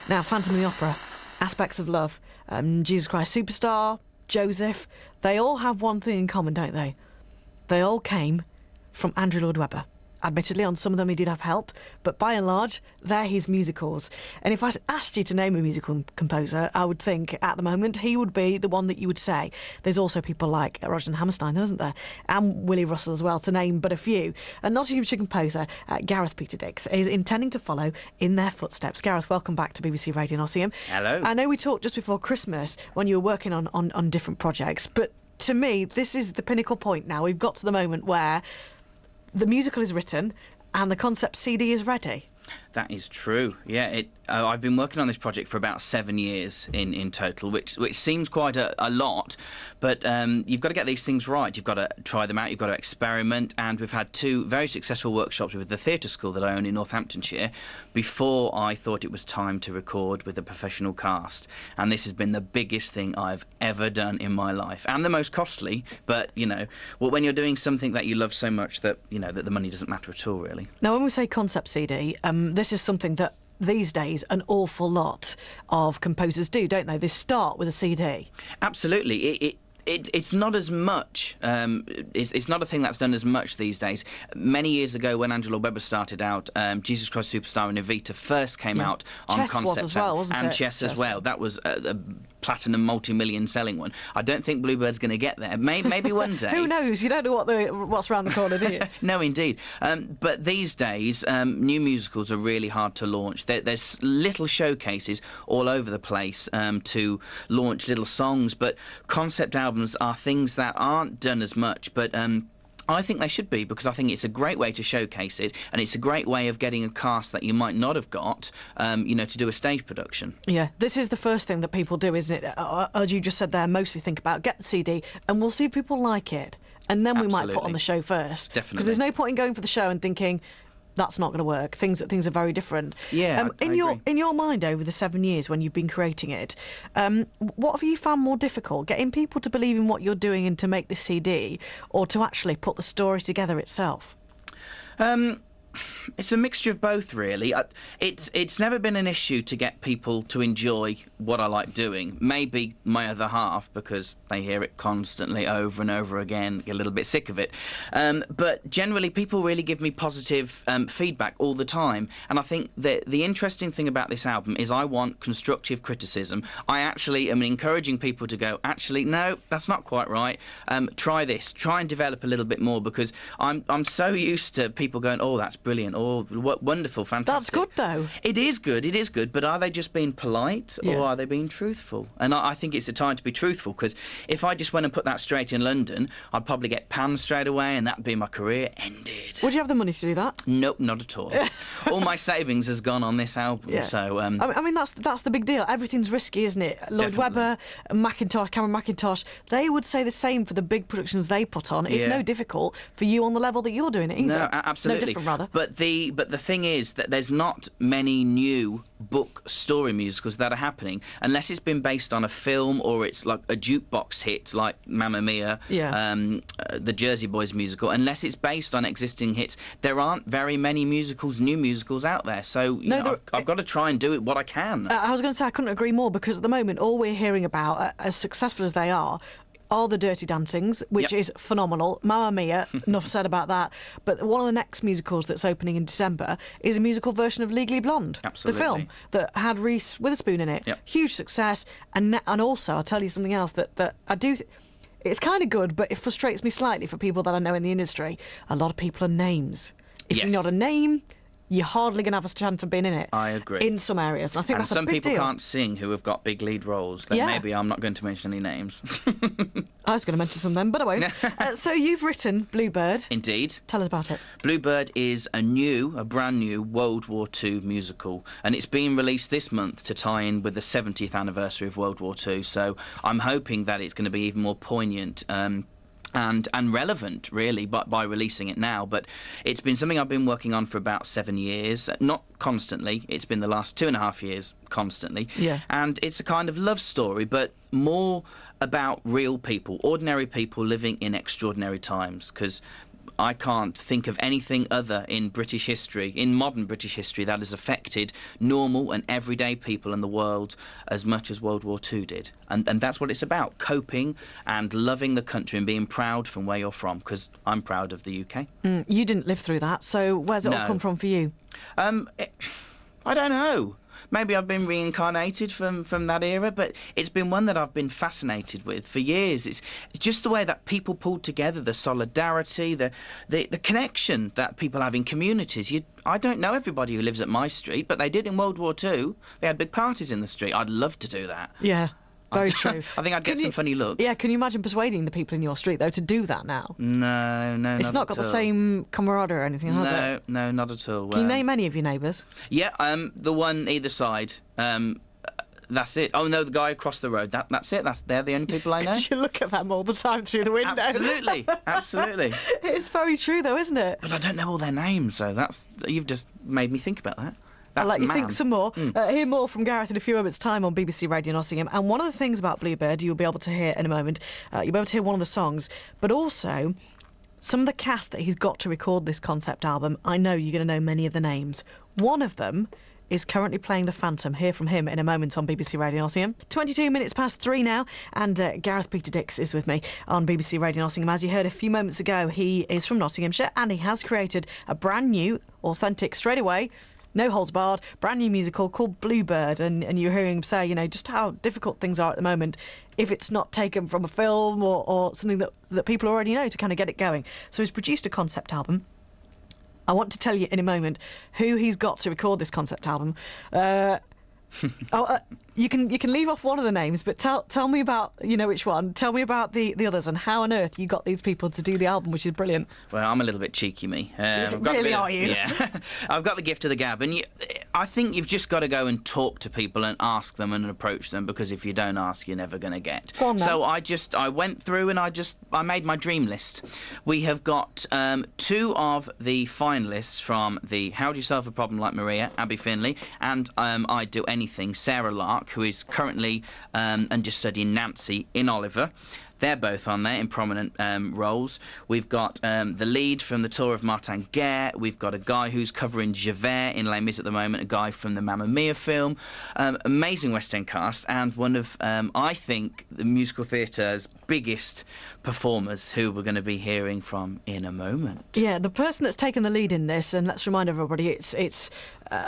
Now, Phantom of the Opera, Aspects of Love, Jesus Christ Superstar, Joseph, they all have one thing in common, don't they? They all came from Andrew Lloyd Webber. Admittedly, on some of them he did have help, but by and large, they're his musicals. And if I asked you to name a musical composer, I would think at the moment he would be the one that you would say. There's also people like Roger and Hammerstein, isn't there? And Willie Russell as well, to name but a few. And Nottinghamshire composer Gareth Peter Dix is intending to follow in their footsteps. Gareth, welcome back to BBC Radio Nottingham. Hello. I know we talked just before Christmas when you were working on different projects, but to me, this is the pinnacle point now. We've got to the moment where the musical is written and the concept CD is ready. That is true. Yeah, I've been working on this project for about 7 years in total, which seems quite a lot, but you've got to get these things right. You've got to try them out, you've got to experiment, and we've had 2 very successful workshops with the theatre school that I own in Northamptonshire before I thought it was time to record with a professional cast. And this has been the biggest thing I've ever done in my life, and the most costly, but, when you're doing something that you love so much that, that the money doesn't matter at all, really. Now, when we say concept CD, this is something that these days an awful lot of composers do, don't they? They start with a CD. Absolutely. It's not as much. It's not a thing that's done as much these days. Many years ago, when Andrew Lloyd Webber started out, Jesus Christ Superstar and Evita first came out on Chess concept was as well, wasn't and it? Chess as well. That was a platinum multi-million selling one. I don't think Bluebird's going to get there. Maybe one day. Who knows? You don't know what's around the corner, do you? No, indeed. But these days, new musicals are really hard to launch. There's little showcases all over the place to launch little songs, but concept albums are things that aren't done as much, but I think they should be, because I think it's a great way to showcase it, and it's a great way of getting a cast that you might not have got, to do a stage production. Yeah, this is the first thing that people do, isn't it? As you just said there, mostly think about get the CD, and we'll see if people like it, and then we might put on the show first. Definitely. Because there's no point in going for the show and thinking, that's not going to work. Things are very different. Yeah, I agree. In your mind, over the 7 years when you've been creating it, what have you found more difficult? Getting people to believe in what you're doing and to make this CD, or to actually put the story together itself? It's a mixture of both, really. It's never been an issue to get people to enjoy what I like doing. Maybe my other half, because they hear it constantly over and over again, get a little bit sick of it. But generally, people really give me positive feedback all the time. And I think that the interesting thing about this album is I want constructive criticism. I actually am encouraging people to go, actually, no, that's not quite right. Try this. Try and develop a little bit more, because I'm so used to people going, oh, that's brilliant, oh, what wonderful, fantastic. That's good, though. It is good, but are they just being polite, or are they being truthful? And I think it's a time to be truthful, because if I just went and put that straight in London, I'd probably get panned straight away, and that'd be my career ended. Would you have the money to do that? Nope, not at all. All my savings has gone on this album, so... I mean, that's the big deal. Everything's risky, isn't it? Lloyd Webber, Cameron Mackintosh, they would say the same for the big productions they put on. It's no difficult for you on the level that you're doing it either. No, absolutely. No different, rather. But the thing is that there's not many new book story musicals that are happening unless it's been based on a film, or it's like a jukebox hit like Mamma Mia, the Jersey Boys musical. Unless it's based on existing hits, there aren't very many new musicals out there. So I've got to try and do it what I can. I was going to say I couldn't agree more, because at the moment all we're hearing about, as successful as they are the Dirty Dancings, which is phenomenal. Mamma Mia, enough said about that. But one of the next musicals that's opening in December is a musical version of Legally Blonde, the film that had Reese Witherspoon in it. Huge success, and also I'll tell you something else that I do. It's kind of good, but it frustrates me slightly for people that I know in the industry. A lot of people are names. If you're not a name, you're hardly going to have a chance of being in it. I agree. In some areas. And I think that's a big deal. And some people can't sing who have got big lead roles. Then maybe I'm not going to mention any names. I was going to mention some of them, but I won't. So you've written Bluebird. Indeed. Tell us about it. Bluebird is a brand new World War II musical, and it's being released this month to tie in with the 70th anniversary of World War II. So I'm hoping that it's going to be even more poignant and relevant, really, by releasing it now. But it's been something I've been working on for about 7 years. Not constantly. It's been the last 2.5 years constantly. Yeah. And it's a kind of love story, but more about real people, ordinary people living in extraordinary times, because I can't think of anything other in British history, in modern British history, that has affected normal and everyday people in the world as much as World War II did. And that's what it's about, coping and loving the country and being proud from where you're from, because I'm proud of the UK. You didn't live through that, so where's it all come from for you? I don't know. Maybe I've been reincarnated from that era, but it's been one that I've been fascinated with for years. It's just the way that people pulled together, the solidarity, the connection that people have in communities. I don't know everybody who lives at my street, but they did in World War II. They had big parties in the street. I'd love to do that. Yeah. Very true. I think I'd get some funny looks. Yeah, can you imagine persuading the people in your street, though, to do that now? No, it's not got the same camaraderie or anything, has it? No, not at all. Can you name any of your neighbours? Yeah, the one either side. That's it. Oh, no, the guy across the road. That's it. They're the only people I know. You look at them all the time through the window. Absolutely, absolutely. It's very true, though, isn't it? But I don't know all their names, so you've just made me think about that. I'll let you think some more. Hear more from Gareth in a few moments' time on BBC Radio Nottingham. And one of the things about Bluebird you'll be able to hear in a moment, you'll be able to hear one of the songs, but also some of the cast that he's got to record this concept album. I know you're going to know many of the names. One of them is currently playing the Phantom. Hear from him in a moment on BBC Radio Nottingham. 22 minutes past 3 now, and Gareth Peter Dix is with me on BBC Radio Nottingham. As you heard a few moments ago, he is from Nottinghamshire, and he has created a brand new, authentic, straight away, no holds barred, brand new musical called Bluebird, and you're hearing him say, just how difficult things are at the moment if it's not taken from a film or something that people already know to kind of get it going. So he's produced a concept album. I want to tell you in a moment who he's got to record this concept album. You can leave off one of the names, but tell me about which one. Tell me about the others and how on earth you got these people to do the album, which is brilliant. Well, I'm a little bit cheeky, me. Really, are you? Yeah, I've got the gift of the gab, and I think you've just got to go and talk to people and ask them and approach them, because if you don't ask, you're never going to get. Go on, then. So I went through and I made my dream list. We have got 2 of the finalists from the How Do You Solve a Problem Like Maria, Abby Finley, and I'd Do Anything, Sarah Lark, who is currently and just studying Nancy in Oliver. They're both on there in prominent roles. We've got the lead from the tour of Martin Guerre. We've got a guy who's covering Javert in Les Mis at the moment, a guy from the Mamma Mia film. Amazing West End cast, and one of, I think, the musical theatre's biggest performers, who we're going to be hearing from in a moment. Yeah, the person that's taken the lead in this, and let's remind everybody, it's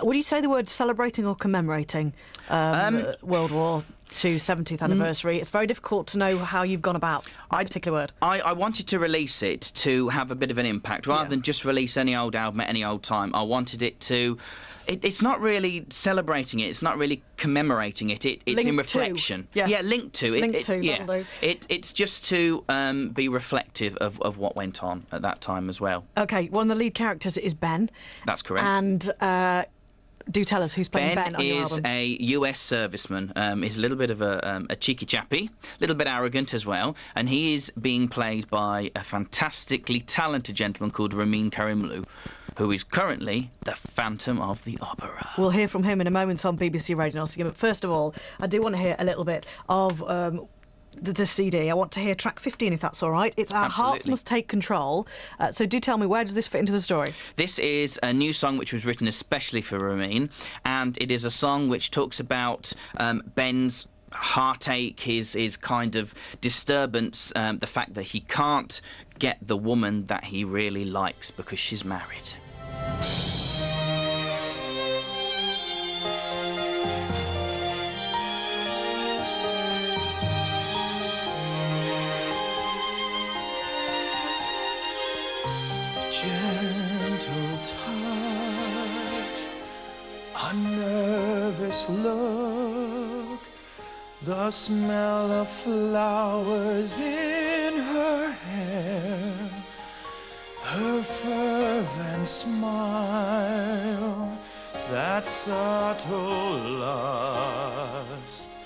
would you say the word celebrating or commemorating World War II 70th anniversary? It's very difficult to know how you've gone about that particular word. I wanted to release it to have a bit of an impact, rather than just release any old album at any old time. I wanted it to... It's not really celebrating it. It's not really commemorating it. It's linked in reflection. To. Yes. Yeah, linked to. That'll do. It's just to be reflective of what went on at that time as well. OK, one of the lead characters is Ben. That's correct. And... do tell us who's playing Ben on your album. Ben is a US serviceman. He's a little bit of a cheeky chappy, a little bit arrogant as well, and he is being played by a fantastically talented gentleman called Ramin Karimloo, who is currently the Phantom of the Opera. We'll hear from him in a moment on BBC Radio Nottingham, but first of all, I do want to hear a little bit of... the CD. I want to hear track 15, if that's all right. It's Our Hearts Must Take Control. So do tell me, where does this fit into the story? This is a new song which was written especially for Ramin, and it is a song which talks about Ben's heartache, his kind of disturbance, the fact that he can't get the woman that he really likes because she's married. Gentle touch, a nervous look, the smell of flowers in her hair, her fervent smile, that subtle lust.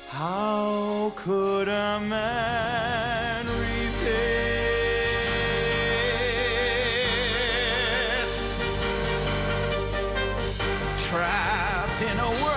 How could a man resist? Trapped in a world